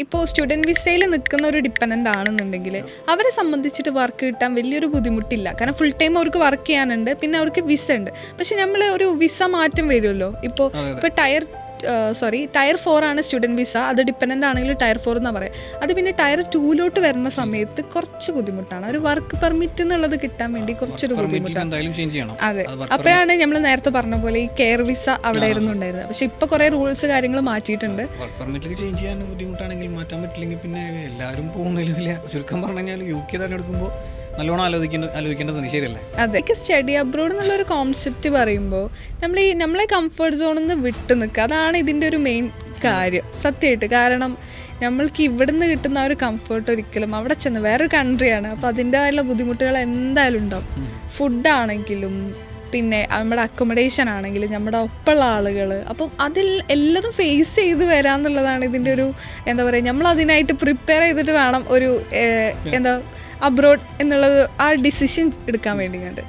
ഇപ്പോൾ സ്റ്റുഡൻറ്റ് വിസയിൽ നിൽക്കുന്ന ഒരു ഡിപ്പെൻഡൻ്റ് ആണെന്നുണ്ടെങ്കിൽ അവരെ സംബന്ധിച്ചിട്ട് വർക്ക് കിട്ടാൻ വലിയൊരു ബുദ്ധിമുട്ടില്ല. കാരണം ഫുൾ ടൈം അവർക്ക് വർക്ക് ചെയ്യാനുണ്ട്, പിന്നെ അവർക്ക് വിസ ഉണ്ട്. പക്ഷെ നമ്മൾ ഒരു വിസ മാറ്റം വരുമല്ലോ. ഇപ്പോൾ ടയർ 4 ആണ് സ്റ്റുഡൻറ്റ് വിസ, അത് ഡിപ്പെൻഡൻ്റ് ആണെങ്കിൽ ടയർ 4 എന്നാണ് പറയുക. അത് പിന്നെ ടയർ 2 വരുന്ന സമയത്ത് കുറച്ച് ബുദ്ധിമുട്ടാണ്. ഒരു വർക്ക് പെർമിറ്റ് എന്നുള്ളത് കിട്ടാൻ വേണ്ടി കുറച്ചൊരു ബുദ്ധിമുട്ടാണ്. അതെ, അപ്പോഴാണ് നമ്മൾ നേരത്തെ പറഞ്ഞ പോലെ ഈ കെയർ വിസ അവിടെ ആയിരുന്നു ഉണ്ടായിരുന്നത്. പക്ഷെ ഇപ്പൊ കുറെ റൂൾസ് കാര്യങ്ങൾ മാറ്റിയിട്ടുണ്ട്. ചേഞ്ച് ചെയ്യാൻ ബുദ്ധിമുട്ടാണെങ്കിൽ മാറ്റാൻ പറ്റില്ലെങ്കിൽ പിന്നെ എല്ലാവരും പോകുന്നില്ല. ചുരുക്കം പറഞ്ഞു കഴിഞ്ഞാൽ UK തന്നെ എടുക്കുമ്പോൾ നല്ലോണം ആലോചിക്കേണ്ടത് ശരിയല്ലേ? അതെ, സ്റ്റഡി അബ്രോഡ് എന്നുള്ളൊരു കോൺസെപ്റ്റ് പറയുമ്പോൾ നമ്മളെ കംഫർട്ട് സോണിൽ നിന്ന് വിട്ടു നിൽക്കുക, അതാണ് ഇതിൻ്റെ ഒരു മെയിൻ കാര്യം സത്യമായിട്ട്. കാരണം നമ്മൾക്ക് ഇവിടുന്ന് കിട്ടുന്ന ഒരു കംഫർട്ട് ഒരിക്കലും അവിടെ ചെന്ന് വേറൊരു കൺട്രിയാണ്, അപ്പോൾ അതിൻ്റെതായുള്ള ബുദ്ധിമുട്ടുകൾ എന്തായാലും ഉണ്ടാവും. ഫുഡാണെങ്കിലും പിന്നെ നമ്മുടെ അക്കോമഡേഷൻ ആണെങ്കിലും നമ്മുടെ ഒപ്പമുള്ള ആളുകൾ, അപ്പം അതിൽ എല്ലാതും ഫേസ് ചെയ്ത് വരാമെന്നുള്ളതാണ് ഇതിൻ്റെ ഒരു എന്താ പറയുക, നമ്മൾ അതിനായിട്ട് പ്രിപ്പയർ ചെയ്തിട്ട് വേണം ഒരു അബ്രോഡ് എന്നുള്ളത് ആ ഡിസിഷൻ എടുക്കാൻ വേണ്ടി കണ്ട്.